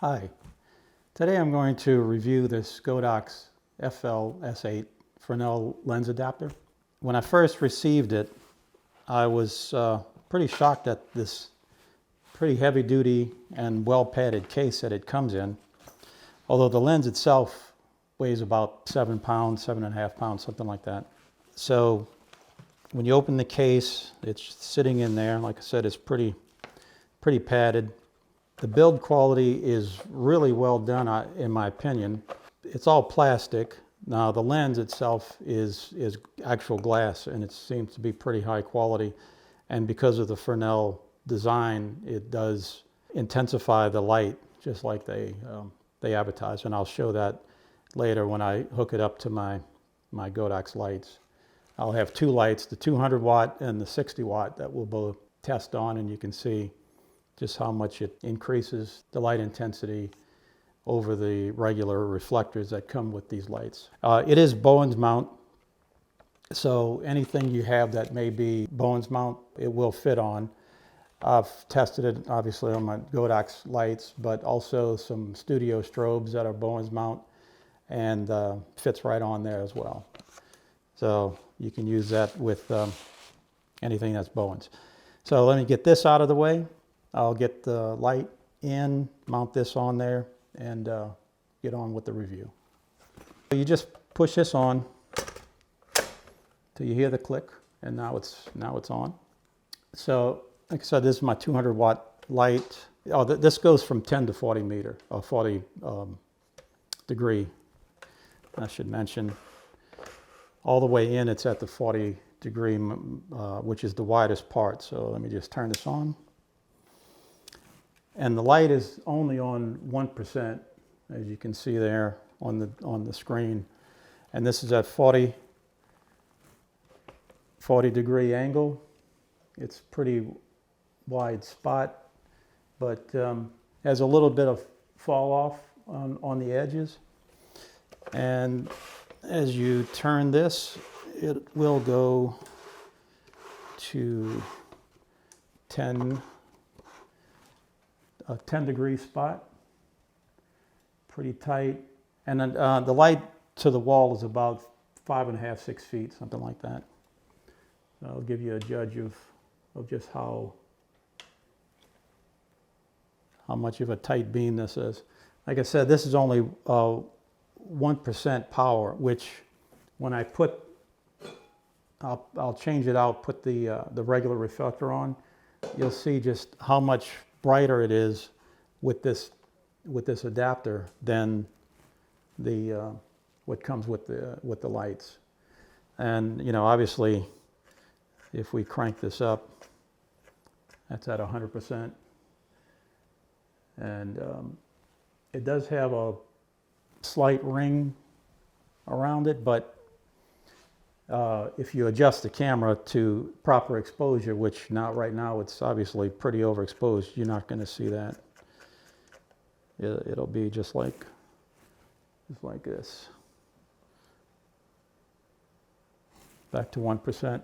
Hi, today I'm going to review this Godox FLS8 Fresnel lens adapter. When I first received it, I was pretty shocked at this pretty heavy duty and well padded case that it comes in. Although the lens itself weighs about 7 pounds, 7.5 pounds, something like that. So when you open the case, it's sitting in there. Like I said, it's pretty padded. The build quality is really well done, in my opinion. It's all plastic. Now the lens itself is actual glass, and it seems to be pretty high quality. And because of the Fresnel design, it does intensify the light, just like they advertise. And I'll show that later when I hook it up to my Godox lights. I'll have two lights, the 200 watt and the 60 watt, that we'll both test on, and you can see just how much it increases the light intensity over the regular reflectors that come with these lights. It is Bowens mount, so anything you have that may be Bowens mount, it will fit on. I've tested it obviously on my Godox lights, but also some studio strobes that are Bowens mount, and fits right on there as well. So you can use that with anything that's Bowens. So let me get this out of the way. I'll get the light in, mount this on there, and get on with the review. You just push this on till you hear the click, and now it's on. So like I said, this is my 200 watt light. Oh, this goes from 10 to 40 meter, or 40 degree. I should mention, all the way in, it's at the 40 degree, which is the widest part. So let me just turn this on. And the light is only on 1%, as you can see there on the screen. And this is at 40 degree angle. It's pretty wide spot, but has a little bit of fall off on the edges. And as you turn this, it will go to 10 degree spot, pretty tight. And then the light to the wall is about 5.5, 6 feet, something like that. So I'll give you a judge of just how much of a tight beam this is. Like I said, this is only 1% power, which when I put, I'll change it out, put the regular reflector on, you'll see just how much brighter it is with this adapter than the what comes with the lights. And you know, obviously, if we crank this up, that's at 100%, and it does have a slight ring around it, but if you adjust the camera to proper exposure, which right now it's obviously pretty overexposed, you're not going to see that. It'll be just like this. Back to 1%.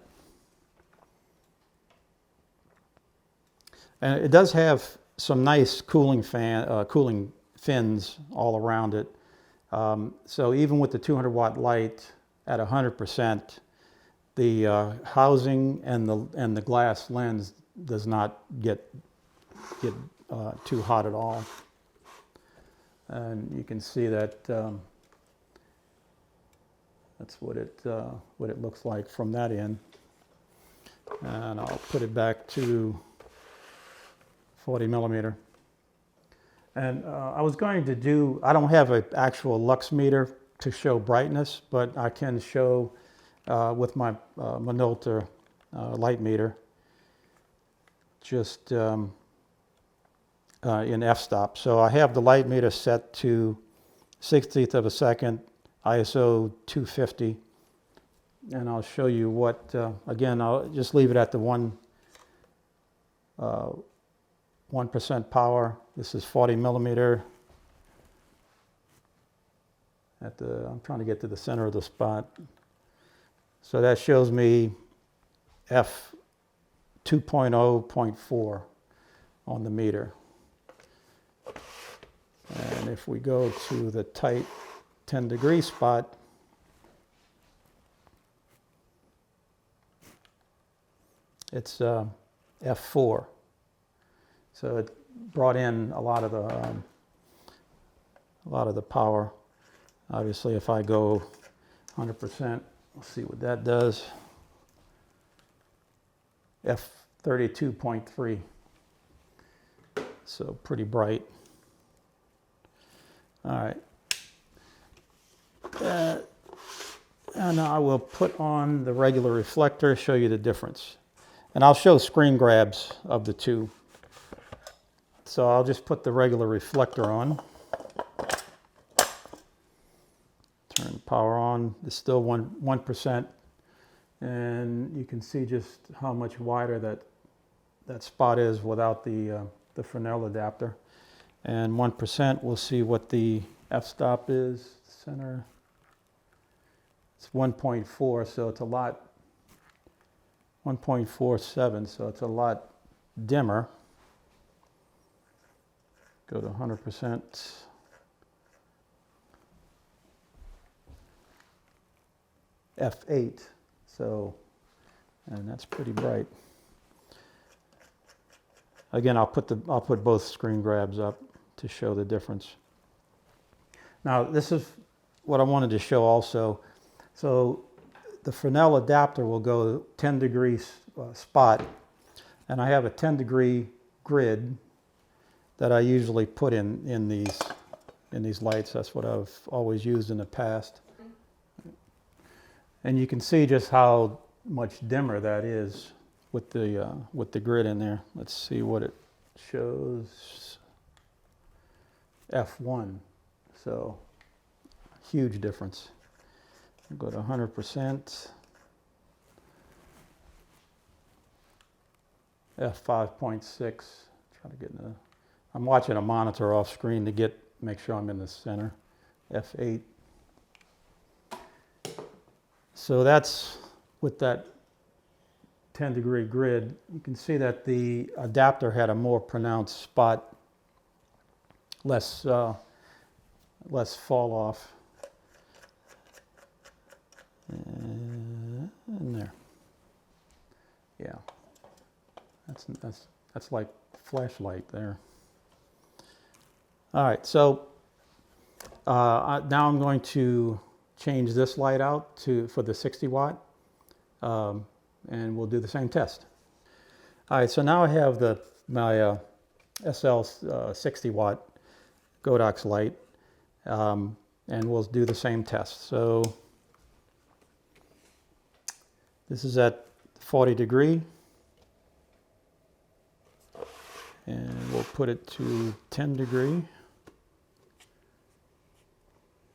And it does have some nice cooling fins all around it. So even with the 200 watt light at 100%, the housing and the glass lens does not get too hot at all. And you can see that that's what it looks like from that end. And I'll put it back to 40 millimeter. And I was going to do, I don't have an actual lux meter to show brightness, but I can show with my Minolta light meter, just in f-stop. So I have the light meter set to 1/60th of a second, ISO 250, and I'll show you what, again, I'll just leave it at the 1% power. This is 40 millimeter. I'm trying to get to the center of the spot. So that shows me f 2.0.4 on the meter. And if we go to the tight 10-degree spot, it's F4. So it brought in a lot of the power. Obviously, if I go 100%, we'll see what that does. F32.3. So pretty bright. All right. And now I will put on the regular reflector, show you the difference. And I'll show screen grabs of the two. So I'll just put the regular reflector on. Turn the power on. It's still 1%. And you can see just how much wider that spot is without the Fresnel adapter. And 1%, we'll see what the f-stop is. Center. It's 1.4, so it's a lot. 1.47, so it's a lot dimmer. Go to 100%. F8, so, and that's pretty bright. Again, I'll put both screen grabs up to show the difference. Now, this is what I wanted to show also. So the Fresnel adapter will go 10-degree spot, and I have a 10-degree grid that I usually put in these lights. That's what I've always used in the past. And you can see just how much dimmer that is with the grid in there. Let's see what it shows. F1. So huge difference. Go to 100%. F5.6. Try to get in the. I'm watching a monitor off screen to make sure I'm in the center. F8. So that's with that 10-degree grid. You can see that the adapter had a more pronounced spot, less fall off. And there. Yeah. That's like flashlight there. All right, so now I'm going to change this light out for the 60 watt, and we'll do the same test. All right, so now I have my SL 60 watt Godox light, and we'll do the same test. So this is at 40 degree, and we'll put it to 10 degree.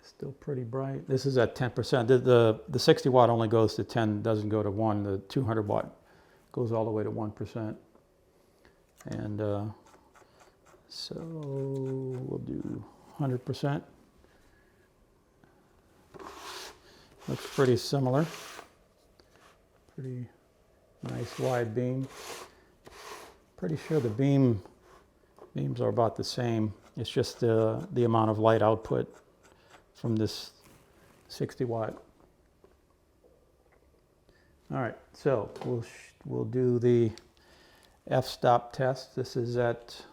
Still pretty bright. This is at 10%. The 60 watt only goes to 10, doesn't go to 1. The 200 watt goes all the way to 1%. And so we'll do 100%. Looks pretty similar. Pretty nice wide beam. Pretty sure the beams are about the same. It's just the amount of light output from this 60 watt. All right, so we'll do the f-stop test. This is at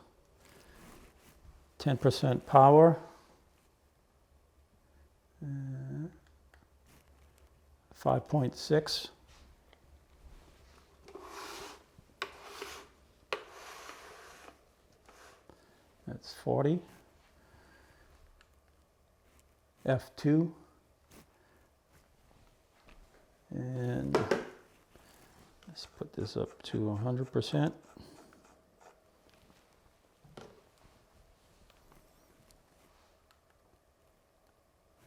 10% power. 5.6. That's 40. F2. And let's put this up to 100%.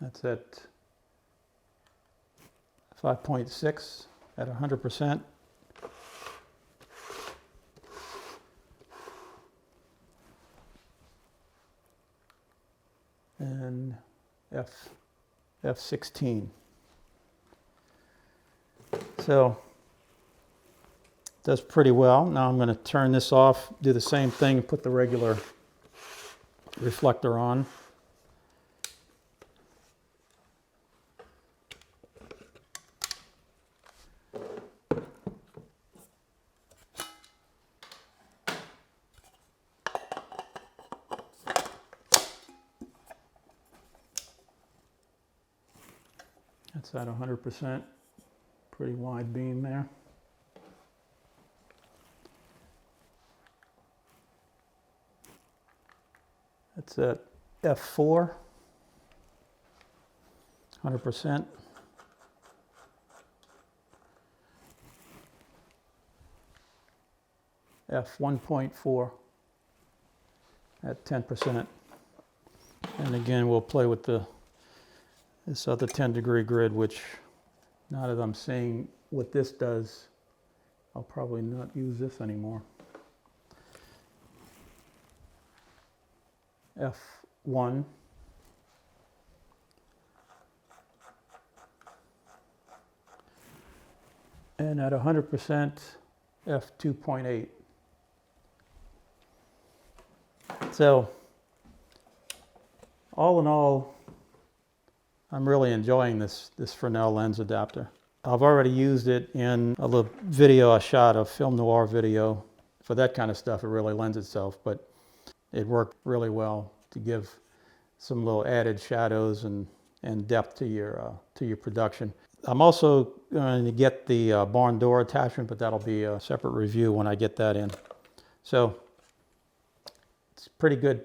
That's at 5.6 at 100%. And F16. So does pretty well. Now I'm going to turn this off, do the same thing, and put the regular reflector on. That's at 100%. Pretty wide beam there. That's at F4, 100%. F1.4 at 10%. And again, we'll play with this other 10-degree grid, which now that I'm seeing what this does, I'll probably not use this anymore. F1. And at 100%, F2.8. So, all in all, I'm really enjoying this Fresnel lens adapter. I've already used it in a little video I shot, a film noir video. For that kind of stuff, it really lends itself, but it worked really well to give some little added shadows and depth to your production. I'm also going to get the barn door attachment, but that'll be a separate review when I get that in. So it's pretty good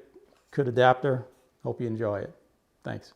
adapter. Hope you enjoy it. Thanks.